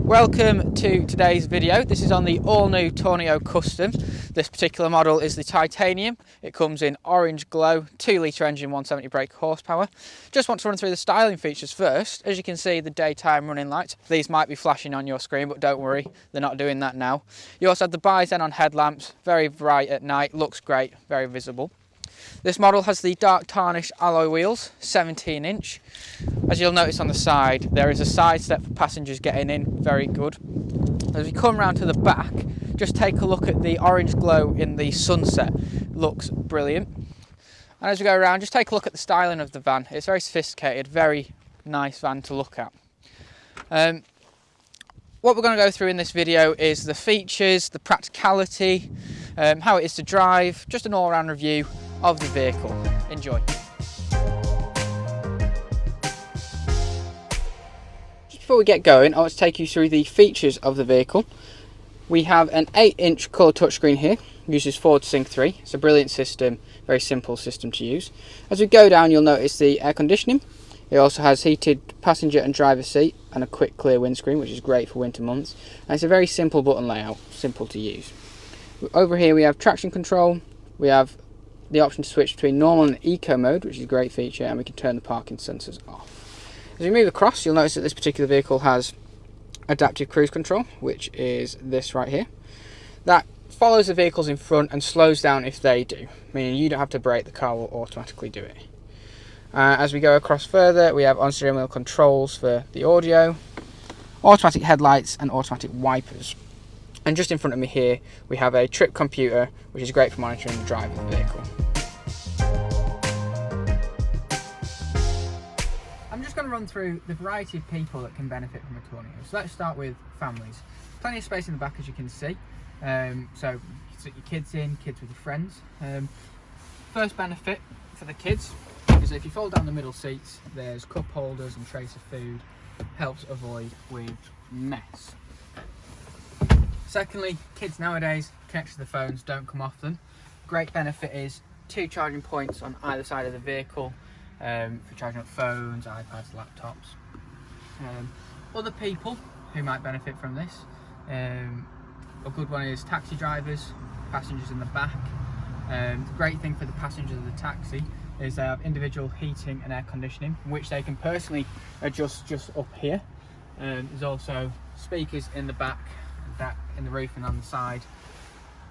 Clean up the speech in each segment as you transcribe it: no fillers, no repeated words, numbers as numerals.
Welcome to today's video. This is on the all-new Tourneo Custom. This particular model is the titanium. It comes in orange glow, 2-litre engine, 170 brake horsepower. Just want to run through the styling features first. As you can see, the daytime running lights. These might be flashing on your screen, but don't worry, they're not doing that now. You also have the bi-xenon headlamps, very bright at night, looks great, very visible. This model has the dark tarnish alloy wheels, 17-inch. As you'll notice on the side, there is a side step for passengers getting in, very good. As we come round to the back, just take a look at the orange glow in the sunset, looks brilliant. And as we go around, just take a look at the styling of the van. It's very sophisticated, very nice van to look at. What we're going to go through in this video is the features, the practicality, how it is to drive, just an all-round review of the vehicle. Enjoy. Just before we get going, I want to take you through the features of the vehicle. We have an 8-inch colour touchscreen here, uses Ford Sync 3. It's a brilliant system, very simple system to use. As we go down, you'll notice the air conditioning. It also has heated passenger and driver seat and a quick clear windscreen, which is great for winter months. And it's a very simple button layout, simple to use. Over here we have traction control. We have the option to switch between normal and eco mode, which is a great feature, and we can turn the parking sensors off. As we move across, you'll notice that this particular vehicle has adaptive cruise control, which is this right here. That follows the vehicles in front and slows down if they do, meaning you don't have to brake, the car will automatically do it. As we go across further, we have on-steering wheel controls for the audio, automatic headlights and automatic wipers. And just in front of me here, we have a trip computer, which is great for monitoring the drive of the vehicle. I'm just going to run through the variety of people that can benefit from a Tourneo. So let's start with families. Plenty of space in the back, as you can see. So you can sit your kids in, kids with your friends. First benefit for the kids is that if you fold down the middle seats, there's cup holders and trays of food. Helps avoid with mess. Secondly, kids nowadays connect to the phones, don't come off them. Great benefit is 2 charging points on either side of the vehicle for charging up phones, iPads, laptops. Other people who might benefit from this, a good one is taxi drivers, passengers in the back. The great thing for the passengers of the taxi is they have individual heating and air conditioning, which they can personally adjust just up here. There's also speakers in the back, that in the roof and on the side,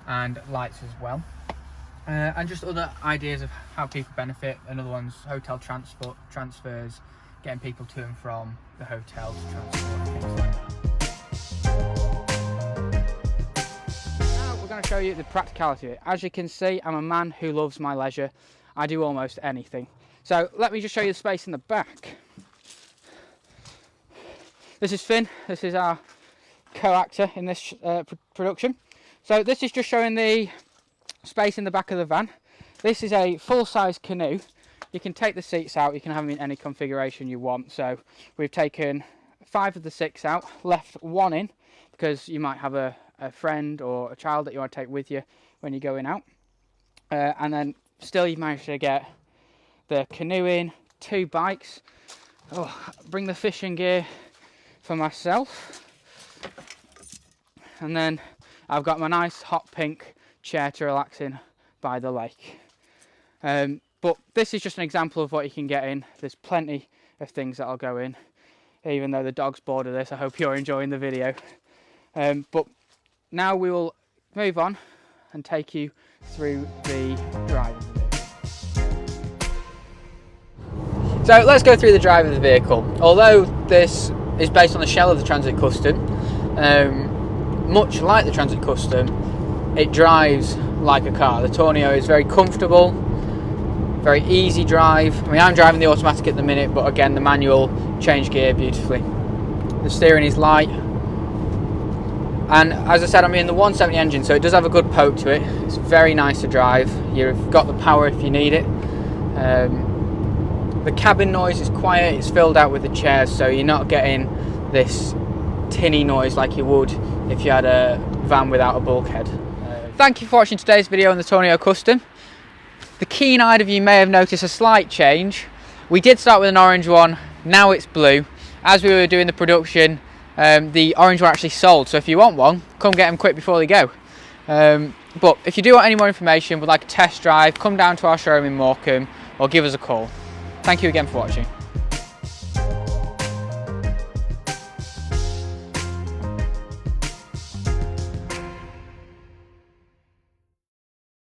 and lights as well. And just other ideas of how people benefit. Another one's hotel transfers, getting people to and from the hotel to transport, things like that. Now we're going to show you the practicality of it. As you can see, I'm a man who loves my leisure. I do almost anything. So let me just show you the space in the back. This is Finn. This is our co-actor in this production. So this is just showing the space in the back of the van. This is a full-size canoe. You can take the seats out, you can have them in any configuration you want. So we've taken 5 of the 6 out, left 1 in because you might have a friend or a child that you want to take with you when you're going out. And then still you've managed to get the canoe in, 2 bikes. Bring the fishing gear for myself. And then I've got my nice hot pink chair to relax in by the lake. But this is just an example of what you can get in. There's plenty of things that'll go in. Even though the dog's bored of this, I hope you're enjoying the video. But now we will move on and take you through the drive of the vehicle. So let's go through the drive of the vehicle. Although this is based on the shell of the Transit Custom, much like the Transit Custom, it drives like a car. The Tourneo is very comfortable, very easy drive. I mean, I'm driving the automatic at the minute, but again, the manual change gear beautifully. The steering is light, and as I said, I'm in the 170 engine, so it does have a good poke to it. It's very nice to drive. You've got the power if you need it. The cabin noise is quiet. It's filled out with the chairs, so you're not getting this tinny noise like you would if you had a van without a bulkhead. Thank you for watching today's video on the Tourneo Custom. The keen-eyed of you may have noticed a slight change. We did start with an orange one, now it's blue. As we were doing the production, the orange were actually sold, so if you want one, come get them quick before they go. But if you do want any more information, would like a test drive, come down to our showroom in Morecambe or give us a call. Thank you again for watching.